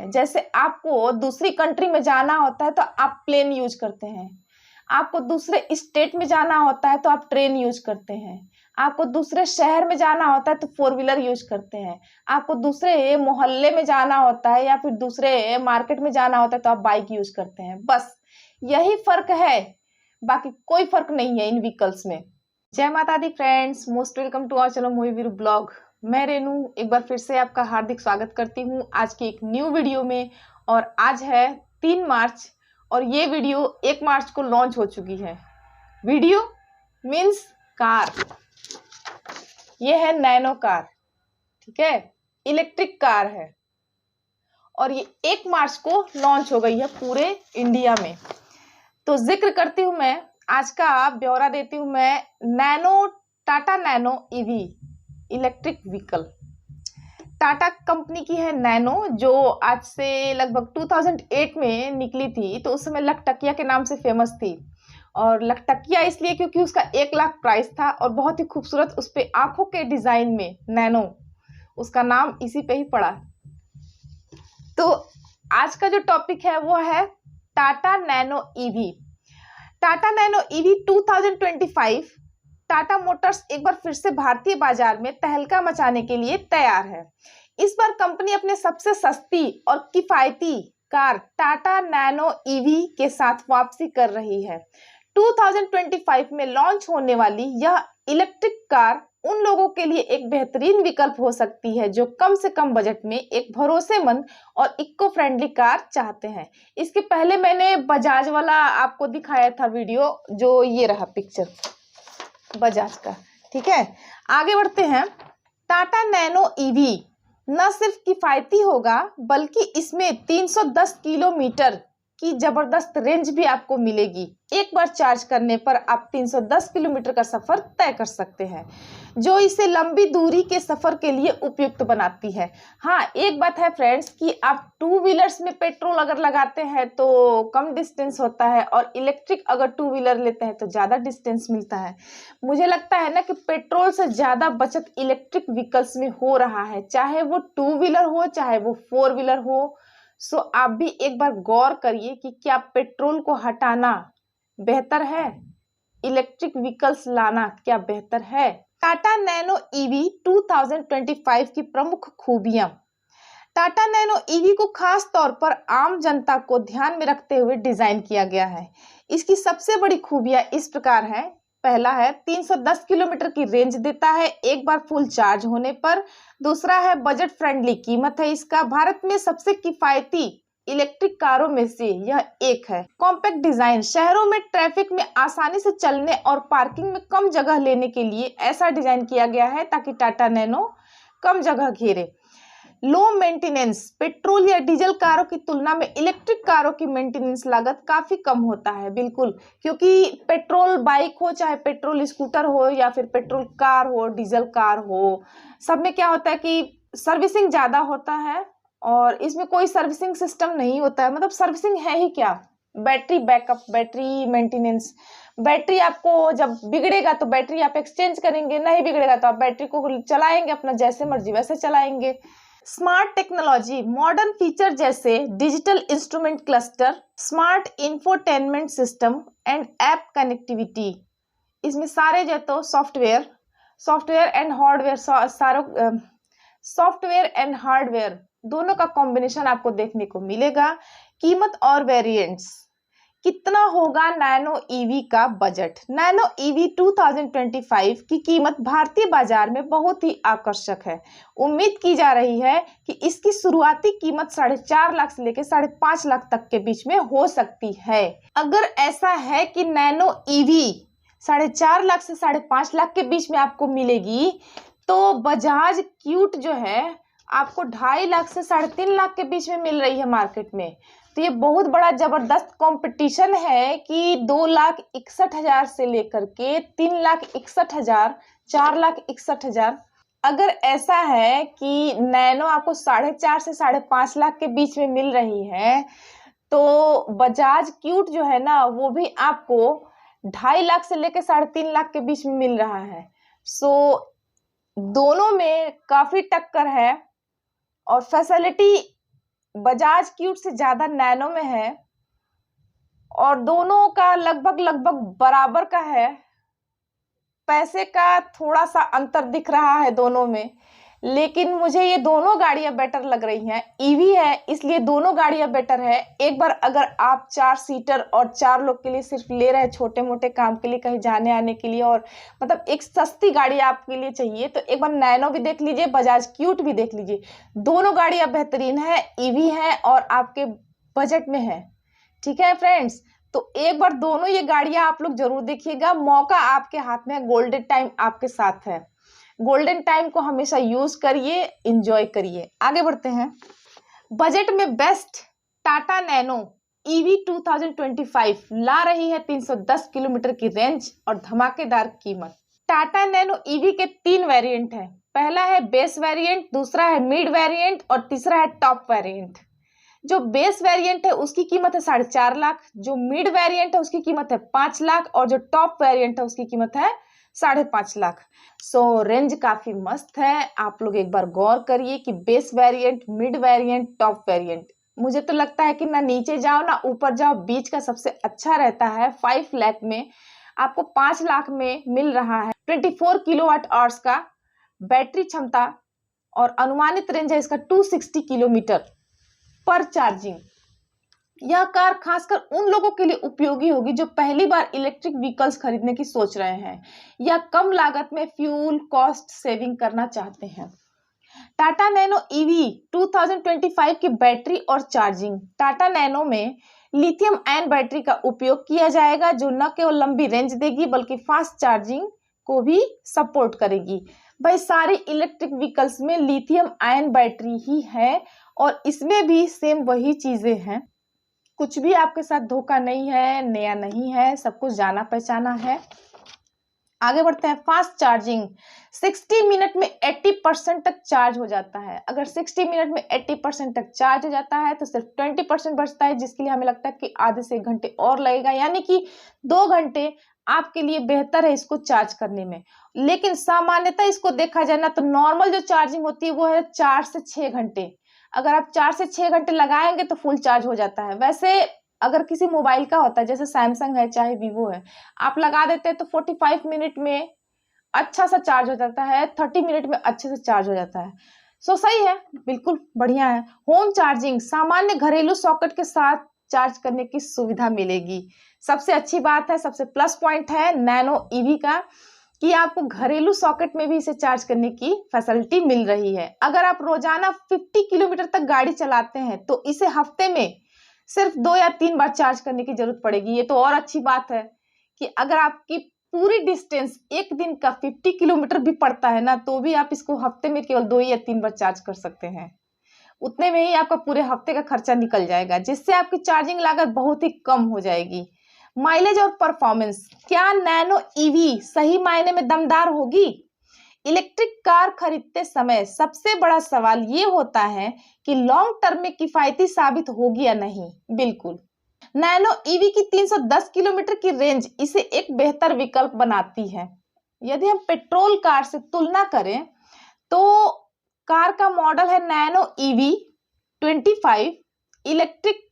है। जैसे आपको दूसरी कंट्री में जाना होता है तो आप प्लेन यूज करते हैं, आपको दूसरे स्टेट में जाना होता है तो आप ट्रेन यूज करते हैं, आपको दूसरे शहर में जाना होता है तो फोर व्हीलर यूज करते हैं, आपको दूसरे मोहल्ले में जाना होता है या फिर दूसरे मार्केट में जाना होता है तो आप बाइक यूज करते हैं। बस यही फर्क है, बाकी कोई फर्क नहीं है इन व्हीकल्स में। जय माता दी friends, most welcome to our channel movie Veeru blog. मैं रेनू एक बार फिर से आपका हार्दिक स्वागत करती हूँ आज की एक न्यू वीडियो में। और आज है 3 मार्च और ये वीडियो 1 मार्च को लॉन्च हो चुकी है। वीडियो मीन्स कार, ये है नैनो कार, ठीक है, इलेक्ट्रिक कार है और ये 1 मार्च को लॉन्च हो गई है पूरे इंडिया में। तो जिक्र करती हूँ मैं, आज का ब्यौरा देती हूँ मैं nano, Tata nano EV electric vehicle. Tata company की है नैनो, जो आज से लगभग 2008 में निकली थी। तो उस समय लखटकिया के नाम से फेमस थी और लखटकिया इसलिए क्योंकि उसका 1 लाख प्राइस था और बहुत ही खूबसूरत उस पे आंखों के डिजाइन में नैनो, उसका नाम इसी पे ही पड़ा। तो आज का जो टॉपिक है वो है Tata nano EV. Tata nano EV 2025 Tata Motors एक बार फिर से भारतीय बाजार में तहलका मचाने के लिए तैयार है। इस बार कंपनी अपने सबसे सस्ती और किफायती कार टाटा नैनो ईवी के साथ वापसी कर रही है। 2025 में लॉन्च होने वाली यह इलेक्ट्रिक कार उन लोगों के लिए एक बेहतरीन विकल्प हो सकती है जो कम से कम बजट में एक भरोसेमंद और इको फ्रेंडली कार चाहते हैं। इसके पहले मैंने बजाज वाला आपको दिखाया था वीडियो, जो ये रहा पिक्चर बजाज का, ठीक है। आगे बढ़ते हैं। टाटा नैनो ईवी न सिर्फ किफायती होगा बल्कि इसमें 310 किलोमीटर की जबरदस्त रेंज भी आपको मिलेगी। एक बार चार्ज करने पर आप 310 किलोमीटर का सफर तय कर सकते हैं, जो इसे लंबी दूरी के सफर के लिए उपयुक्त बनाती है। हाँ, एक बात है फ्रेंड्स कि आप 2 व्हीलर्स में पेट्रोल अगर लगाते हैं तो कम डिस्टेंस होता है और इलेक्ट्रिक अगर 2 व्हीलर लेते हैं तो ज़्यादा डिस्टेंस मिलता है। मुझे लगता है ना कि पेट्रोल से ज़्यादा बचत इलेक्ट्रिक व्हीकल्स में हो रहा है, चाहे वो 2 व्हीलर हो चाहे वो 4 व्हीलर हो। सो आप भी एक बार गौर करिए कि क्या पेट्रोल को हटाना बेहतर है, इलेक्ट्रिक व्हीकल्स लाना क्या बेहतर है। टाटा नैनो ईवी 2025 की प्रमुख खूबियां। टाटा नैनो ईवी को खास तौर पर आम जनता को ध्यान में रखते हुए डिजाइन किया गया है। इसकी सबसे बड़ी खूबियां इस प्रकार है। पहला है 310 किलोमीटर की रेंज देता है एक बार फुल चार्ज होने पर। दूसरा है बजट फ्रेंडली कीमत है इसका, भारत में सबसे किफायती इलेक्ट्रिक कारों में से यह एक है। कॉम्पैक्ट डिजाइन, शहरों में ट्रैफिक में आसानी से चलने और पार्किंग में कम जगह लेने के लिए ऐसा डिजाइन किया गया है ताकि टाटा नैनो कम जगह घेरे। लो मेंटेनेंस, पेट्रोल या डीजल कारों की तुलना में इलेक्ट्रिक कारों की मेंटेनेंस लागत काफी कम होता है। बिल्कुल, क्योंकि पेट्रोल बाइक हो चाहे पेट्रोल स्कूटर हो या फिर पेट्रोल कार हो डीजल कार हो, सब में क्या होता है कि सर्विसिंग ज्यादा होता है और इसमें कोई सर्विसिंग सिस्टम नहीं होता है। मतलब सर्विसिंग है ही क्या, battery backup, battery maintenance. Battery आपको जब बिगड़ेगा तो बैटरी आप एक्सचेंज करेंगे, नहीं बिगड़ेगा तो आप बैटरी को चलाएंगे अपना जैसे मर्जी वैसे चलाएंगे। स्मार्ट टेक्नोलॉजी, मॉडर्न फीचर जैसे digital instrument cluster, smart infotainment system and app connectivity. इसमें सारे जो तो software and hardware, software and hardware दोनों का कॉम्बिनेशन आपको देखने को मिलेगा। कीमत और वेरिएंट्स, कितना होगा नैनो ईवी का बजट। नैनो ईवी 2025 की कीमत भारतीय बाजार में बहुत ही आकर्षक है। उम्मीद की जा रही है कि इसकी शुरुआती कीमत 4.5 लाख से लेकर 5.5 लाख तक के बीच में हो सकती है। अगर ऐसा है कि नैनो ईवी 4.5 लाख से 5.5 लाख के बीच में आपको मिलेगी, तो बजाज क्यूट जो है आपको 2.5 लाख से 3.5 लाख के बीच में मिल रही है मार्केट में। तो ये बहुत बड़ा जबरदस्त कंपटीशन है कि 2,61,000 से लेकर के 3,61,000, 4,61,000। अगर ऐसा है कि नैनो आपको 4.5 से 5.5 लाख के बीच में मिल रही है, तो बजाज क्यूट जो है ना वो भी आपको 2.5 लाख से लेकर 3.5 लाख के बीच में मिल रहा है। सो दोनों में काफी टक्कर है और फैसिलिटी बजाज क्यूट से ज्यादा नैनो में है और दोनों का लगभग लगभग बराबर का है। पैसे का थोड़ा सा अंतर दिख रहा है दोनों में, लेकिन मुझे ये दोनों गाड़ियां बेटर लग रही हैं। ईवी है इसलिए दोनों गाड़ियां बेटर है। एक बार अगर आप 4 सीटर और 4 लोग के लिए सिर्फ ले रहे हैं, छोटे मोटे काम के लिए, कहीं जाने आने के लिए, और मतलब एक सस्ती गाड़ी आपके लिए चाहिए, तो एक बार नैनो भी देख लीजिए, बजाज क्यूट भी देख लीजिए। दोनों गाड़ियां बेहतरीन है, ईवी है और आपके बजट में है। ठीक है फ्रेंड्स, तो एक बार दोनों ये गाड़ियां आप लोग जरूर देखिएगा। मौका आपके हाथ में है, गोल्डन टाइम आपके साथ है। गोल्डन टाइम को हमेशा यूज करिए, एंजॉय करिए। आगे बढ़ते हैं। बजट में बेस्ट टाटा नैनो ईवी 2025 ला रही है 310 किलोमीटर की रेंज और धमाकेदार कीमत। टाटा नैनो ईवी के 3 वेरिएंट है। पहला है बेस वेरिएंट, दूसरा है मिड वेरिएंट और तीसरा है टॉप वेरिएंट। जो बेस वेरिएंट है उसकी कीमत है 4.5 लाख, जो मिड वेरिएंट है उसकी कीमत है 5 लाख और जो टॉप वेरिएंट है उसकी कीमत है 5.5 लाख। सो रेंज काफी मस्त है। आप लोग एक बार गौर करिए कि base variant, mid variant, top variant, मुझे तो लगता है कि ना नीचे जाओ ना ऊपर जाओ, बीच का सबसे अच्छा रहता है। 5 लाख में आपको 5 लाख में मिल रहा है 24 किलोवाट आवर्स का बैटरी क्षमता और अनुमानित रेंज है इसका 260 किलोमीटर पर चार्जिंग। यह कार खासकर उन लोगों के लिए उपयोगी होगी जो पहली बार इलेक्ट्रिक व्हीकल्स खरीदने की सोच रहे हैं या कम लागत में फ्यूल कॉस्ट सेविंग करना चाहते हैं। टाटा नैनो ईवी 2025 की बैटरी और चार्जिंग। टाटा नैनो में लिथियम आयन बैटरी का उपयोग किया जाएगा जो न केवल लंबी रेंज देगी बल्कि फास्ट चार्जिंग को भी सपोर्ट करेगी। भाई सारी इलेक्ट्रिक व्हीकल्स में लिथियम आयन बैटरी ही है और इसमें भी सेम वही चीजें हैं। कुछ भी आपके साथ धोखा नहीं है, नया नहीं है, सब कुछ जाना पहचाना है। आगे बढ़ते हैं। फास्ट चार्जिंग 60 मिनट में 80% तक चार्ज हो जाता है। अगर 60 मिनट में 80% तक चार्ज हो जाता है तो सिर्फ 20% बचता है, जिसके लिए हमें लगता है कि आधे से 1 घंटे और लगेगा, यानी कि 2 घंटे आपके लिए बेहतर है इसको चार्ज करने में। लेकिन सामान्यतः इसको देखा जाए ना तो नॉर्मल जो चार्जिंग होती है वो है 4 से 6 घंटे। अगर आप 4 से 6 घंटे लगाएंगे तो फुल चार्ज हो जाता है। वैसे अगर किसी मोबाइल का होता है, जैसे सैमसंग है चाहे वीवो है, आप लगा देते हैं तो 45 मिनट में अच्छा सा चार्ज हो जाता है, 30 मिनट में अच्छे से चार्ज हो जाता है। सो सही है, बिल्कुल बढ़िया है। होम चार्जिंग सामान्य घरेलू सॉकेट के साथ चार्ज करने की सुविधा मिलेगी। सबसे अच्छी बात है, सबसे प्लस पॉइंट है नैनो ईवी का कि आपको घरेलू सॉकेट में भी इसे चार्ज करने की फैसिलिटी मिल रही है। अगर आप रोजाना 50 किलोमीटर तक गाड़ी चलाते हैं तो इसे हफ्ते में सिर्फ 2 या 3 बार चार्ज करने की जरूरत पड़ेगी। ये तो और अच्छी बात है कि अगर आपकी पूरी डिस्टेंस एक दिन का 50 किलोमीटर भी पड़ता है ना, तो भी आप इसको हफ्ते में केवल 2 या 3 बार चार्ज कर सकते हैं। उतने में ही आपका पूरे हफ्ते का खर्चा निकल जाएगा, जिससे आपकी चार्जिंग लागत बहुत ही कम हो जाएगी। माइलेज और परफॉर्मेंस, क्या नैनो ईवी सही मायने में दमदार होगी? इलेक्ट्रिक कार खरीदते समय सबसे बड़ा सवाल ये होता है कि लॉन्ग टर्म में किफायती साबित होगी या नहीं। बिल्कुल, नैनो ईवी की 310 किलोमीटर की रेंज इसे एक बेहतर विकल्प बनाती है। यदि हम पेट्रोल कार से तुलना करें तो कार का मॉडल है नैनो ईवी 25, इलेक्ट्रिक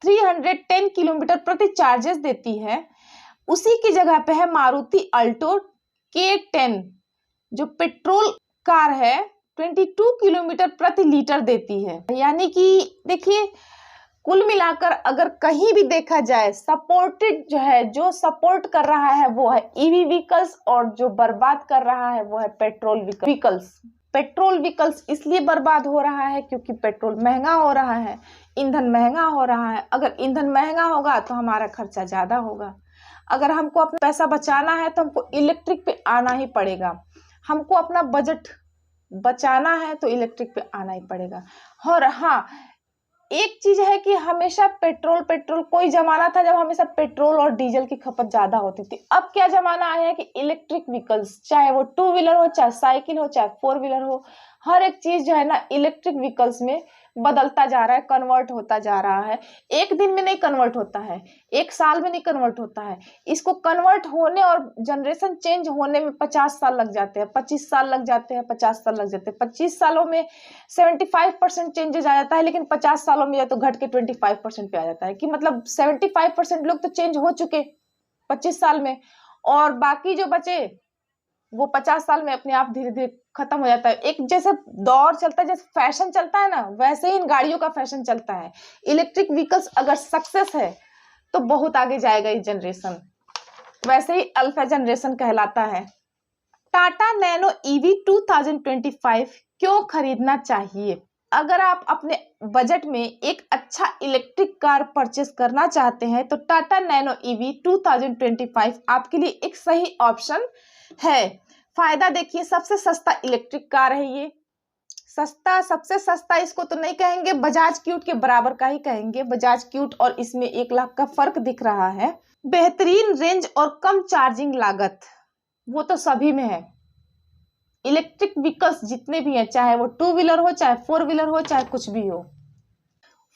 310 किलोमीटर प्रति चार्जेस देती है। उसी की जगह पे है मारुति अल्टो K10 जो पेट्रोल कार है 22 किलोमीटर प्रति लीटर देती है। यानी कि देखिए, कुल मिलाकर अगर कहीं भी देखा जाए सपोर्टेड जो है, जो सपोर्ट कर रहा है वो है ईवी व्हीकल्स और जो बर्बाद कर रहा है वो है पेट्रोल व्हीकल्स। पेट्रोल व्हीकल्स इसलिए बर्बाद हो रहा है क्योंकि पेट्रोल महंगा हो रहा है, ईंधन महंगा हो रहा है। अगर ईंधन महंगा होगा तो हमारा खर्चा ज्यादा होगा। अगर हमको अपना पैसा बचाना है तो हमको इलेक्ट्रिक पे आना ही पड़ेगा। हमको अपना बजट बचाना है तो इलेक्ट्रिक पे आना ही पड़ेगा। और हाँ, एक चीज है कि हमेशा पेट्रोल कोई जमाना था जब हमेशा पेट्रोल और डीजल की खपत ज्यादा होती थी। अब क्या जमाना आया है कि इलेक्ट्रिक व्हीकल्स, चाहे वो 2 व्हीलर हो, चाहे साइकिल हो, चाहे 4 व्हीलर हो, हर एक चीज जो है ना इलेक्ट्रिक व्हीकल्स में बदलता जा रहा है, कन्वर्ट होता जा रहा है। एक दिन में नहीं कन्वर्ट होता है, एक साल में नहीं कन्वर्ट होता है। इसको कन्वर्ट होने और जनरेशन चेंज होने में 50 साल लग जाते हैं, 25 साल लग जाते हैं, 50 साल लग जाते हैं। 25 सालों में 75% चेंजेस आ जाता है, लेकिन 50 सालों में या तो घट के 25% पे आ जाता है, कि मतलब 75% लोग तो चेंज हो चुके 25 साल में, और बाकी जो बचे वो 50 साल में अपने आप धीरे धीरे खत्म हो जाता है। एक जैसे दौर चलता है, जैसे फैशन चलता है ना, वैसे ही इन गाड़ियों का फैशन चलता है। इलेक्ट्रिक व्हीकल्स अगर सक्सेस है तो बहुत आगे जाएगा ये जनरेशन, वैसे ही अल्फा जनरेशन कहलाता है। टाटा नैनो ईवी 2025 क्यों खरीदना चाहिए? अगर आप अपने बजट में एक अच्छा इलेक्ट्रिक कार परचेस करना चाहते हैं तो टाटा नैनो ईवी 2025 आपके लिए एक सही ऑप्शन है। फायदा देखिए, सबसे सस्ता इलेक्ट्रिक कार है ये। सस्ता, सबसे सस्ता इसको तो नहीं कहेंगे, बजाज क्यूट के बराबर का ही कहेंगे। बजाज क्यूट और इसमें 1 लाख का फर्क दिख रहा है। बेहतरीन रेंज और कम चार्जिंग लागत, वो तो सभी में है। इलेक्ट्रिक व्हीकल्स जितने भी हैं, चाहे वो 2 व्हीलर हो, चाहे 4 व्हीलर हो, चाहे कुछ भी हो।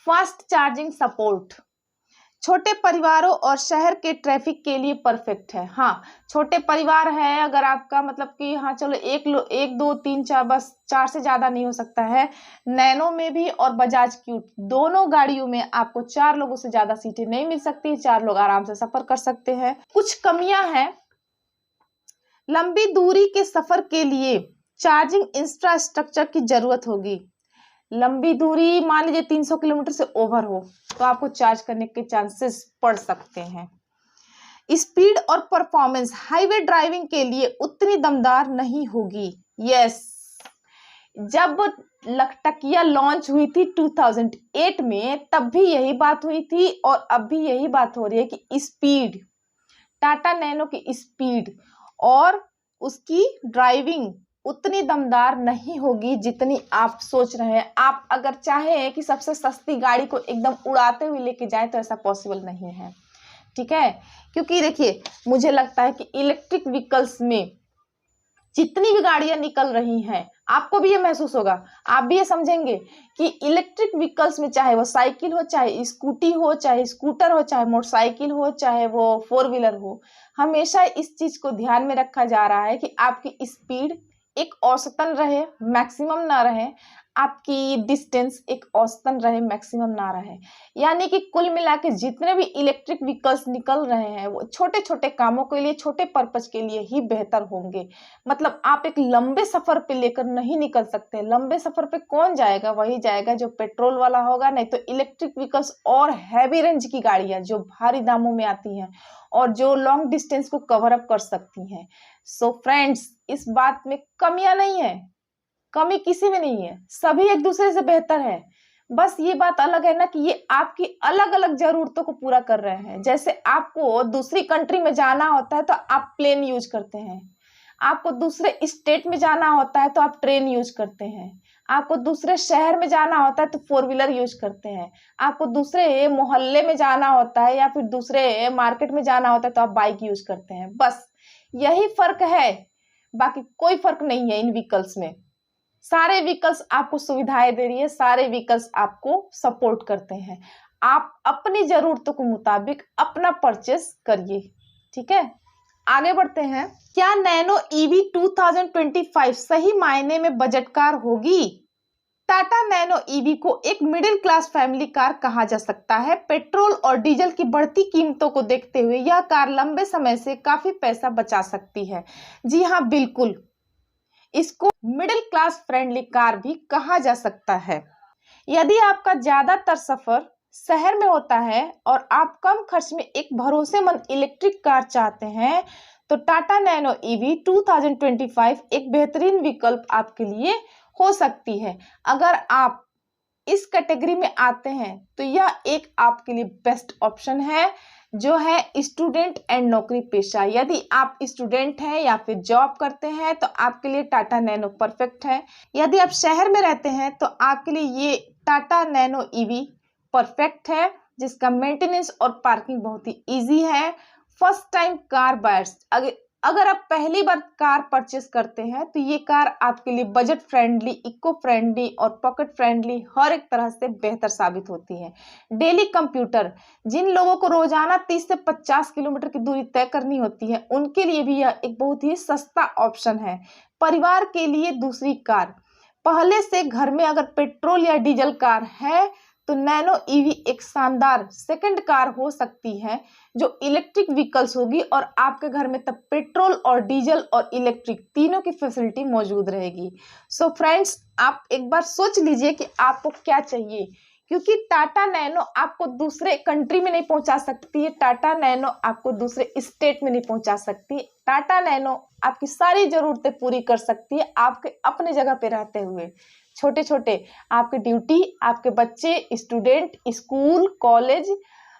फास्ट चार्जिंग सपोर्ट, छोटे परिवारों और शहर के ट्रैफिक के लिए परफेक्ट है। हाँ, छोटे परिवार है अगर आपका, मतलब कि हाँ चलो एक दो तीन चार, बस 4 से ज्यादा नहीं हो सकता है। नैनो में भी और बजाज क्यूट दोनों गाड़ियों में आपको 4 लोगों से ज्यादा सीटें नहीं मिल सकती, 4 लोग आराम से सफर कर सकते हैं। कुछ कमियां हैं, लंबी दूरी के सफर के लिए चार्जिंग इंफ्रास्ट्रक्चर की जरूरत होगी। लंबी दूरी मान लीजिए 300 किलोमीटर से ओवर हो तो आपको चार्ज करने के चांसेस पड़ सकते हैं। स्पीड और परफॉर्मेंस हाईवे ड्राइविंग के लिए उतनी दमदार नहीं होगी। यस, जब लखटकिया लॉन्च हुई थी 2008 में, तब भी यही बात हुई थी और अब भी यही बात हो रही है कि स्पीड, टाटा नैनो की स्पीड और उसकी ड्राइविंग उतनी दमदार नहीं होगी जितनी आप सोच रहे हैं। आप अगर चाहें कि सबसे सस्ती गाड़ी को एकदम उड़ाते हुए लेके जाए तो ऐसा पॉसिबल नहीं है, ठीक है। क्योंकि देखिए, मुझे लगता है कि इलेक्ट्रिक व्हीकल्स में जितनी भी गाड़ियां निकल रही हैं, आपको भी ये महसूस होगा, आप भी ये समझेंगे कि इलेक्ट्रिक व्हीकल्स में चाहे वो साइकिल हो, चाहे स्कूटी हो, चाहे स्कूटर हो, चाहे मोटरसाइकिल हो, चाहे वो 4 व्हीलर हो, हमेशा इस चीज को ध्यान में रखा जा रहा है कि आपकी स्पीड एक औसतन रहे, मैक्सिमम ना रहे। आपकी डिस्टेंस एक औसतन रहे, मैक्सिमम ना रहे। यानी कि कुल मिला के जितने भी इलेक्ट्रिक व्हीकल्स निकल रहे हैं वो छोटे छोटे कामों के लिए, छोटे पर्पज के लिए ही बेहतर होंगे। मतलब आप एक लंबे सफर पे लेकर नहीं निकल सकते। लंबे सफर पे कौन जाएगा? वही जाएगा जो पेट्रोल वाला होगा, नहीं तो इलेक्ट्रिक व्हीकल्स और हैवी रेंज की गाड़ियां जो भारी दामों में आती हैं और जो लॉन्ग डिस्टेंस को कवर अप कर सकती हैं। सो फ्रेंड्स, इस बात में कमियां नहीं है, कमी किसी में नहीं है, सभी एक दूसरे से बेहतर है। बस ये बात अलग है ना कि ये आपकी अलग अलग जरूरतों को पूरा कर रहे हैं। जैसे आपको दूसरी कंट्री में जाना होता है तो आप प्लेन यूज करते हैं, आपको दूसरे स्टेट में जाना होता है तो आप ट्रेन यूज करते हैं, आपको दूसरे शहर में जाना होता है तो 4 व्हीलर यूज करते हैं, आपको दूसरे मोहल्ले में जाना होता है या फिर दूसरे मार्केट में जाना होता है तो आप बाइक यूज करते हैं। बस यही फर्क है, बाकी कोई फर्क नहीं है इन व्हीकल्स में। सारे व्हीकल्स आपको सुविधाएं दे रही है, सारे व्हीकल्स आपको सपोर्ट करते हैं। आप अपनी जरूरतों के मुताबिक अपना परचेस करिए, ठीक है। आगे बढ़ते हैं। क्या नैनो ईवी 2025 सही मायने में बजट कार होगी? टाटा नैनो ईवी को एक मिडिल क्लास फैमिली कार कहा जा सकता है। पेट्रोल और डीजल की बढ़ती कीमतों को देखते हुए यह कार लंबे समय से काफी पैसा बचा सकती है। जी हाँ, बिल्कुल, इसको मिडिल क्लास फ्रेंडली कार भी कहा जा सकता है। यदि आपका ज्यादातर सफर शहर में होता है और आप कम खर्च में एक भरोसेमंद इलेक्ट्रिक कार चाहते हैं तो टाटा नैनो ईवी 2025 एक बेहतरीन विकल्प आपके लिए हो सकती है। अगर आप इस कैटेगरी में आते हैं तो यह एक आपके लिए बेस्ट ऑप्शन है, जो है स्टूडेंट एंड नौकरी पेशा। यदि आप स्टूडेंट हैं या फिर जॉब करते हैं तो आपके लिए टाटा नैनो परफेक्ट है। यदि आप शहर में रहते हैं तो आपके लिए ये टाटा नैनो ईवी परफेक्ट है, जिसका मेंटेनेंस और पार्किंग बहुत ही इजी है। फर्स्ट टाइम कार बायर्स, अगर अगर आप पहली बार कार परचेस करते हैं तो ये कार आपके लिए बजट फ्रेंडली, इको फ्रेंडली और पॉकेट फ्रेंडली हर एक तरह से बेहतर साबित होती है। डेली कंप्यूटर, जिन लोगों को रोजाना 30 से 50 किलोमीटर की दूरी तय करनी होती है उनके लिए भी यह एक बहुत ही सस्ता ऑप्शन है। परिवार के लिए दूसरी कार, पहले से घर में अगर पेट्रोल या डीजल कार है तो नैनो ईवी एक शानदार सेकंड कार हो सकती है जो इलेक्ट्रिक व्हीकल्स होगी और आपके घर में तब पेट्रोल और डीजल और इलेक्ट्रिक तीनों की फैसिलिटी मौजूद रहेगी। सो फ्रेंड्स, आप एक बार सोच लीजिए कि आपको क्या चाहिए, क्योंकि टाटा नैनो आपको दूसरे कंट्री में नहीं पहुंचा सकती है, टाटा नैनो आपको दूसरे स्टेट में नहीं पहुंचा सकती, टाटा नैनो आपकी सारी जरूरतें पूरी कर सकती है आपके अपने जगह पे रहते हुए। छोटे छोटे आपके ड्यूटी, आपके बच्चे, स्टूडेंट, स्कूल, कॉलेज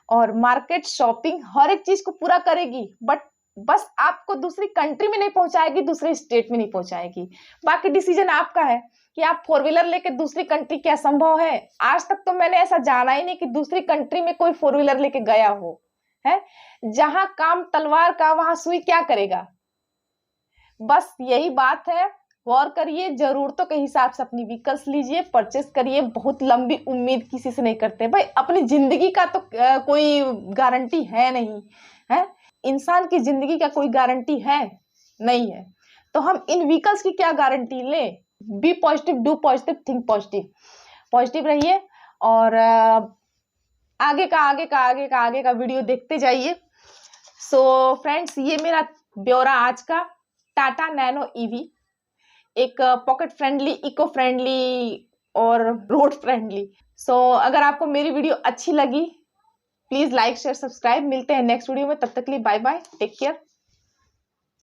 और मार्केट, शॉपिंग, हर एक चीज को पूरा करेगी, बट बस आपको दूसरी कंट्री में नहीं पहुंचाएगी, दूसरे स्टेट में नहीं पहुंचाएगी। बाकी डिसीजन आपका है कि आप फोर व्हीलर लेके दूसरी कंट्री क्या संभव है। आज तक तो मैंने ऐसा जाना ही नहीं कि दूसरी कंट्री में कोई फोर व्हीलर लेके गया हो। है जहां काम तलवार का वहां सुई क्या करेगा। बस यही बात है, गौर करिए, जरूरतों के हिसाब से अपनी व्हीकल्स लीजिए, परचेस करिए। बहुत लंबी उम्मीद किसी से नहीं करते भाई, अपनी जिंदगी का तो कोई गारंटी है नहीं है, इंसान की जिंदगी का कोई गारंटी है नहीं है, तो हम इन व्हीकल्स की क्या गारंटी ले। Be positive, do positive, think positive, positive रहिए और आगे का वीडियो देखते जाइए। सो फ्रेंड्स, ये मेरा ब्यौरा आज का टाटा नैनो ईवी, एक पॉकेट फ्रेंडली, इको फ्रेंडली और रोड फ्रेंडली। सो अगर आपको मेरी वीडियो अच्छी लगी प्लीज लाइक, शेयर, सब्सक्राइब। मिलते हैं नेक्स्ट वीडियो में, तब तक के लिए बाय बाय, टेक केयर।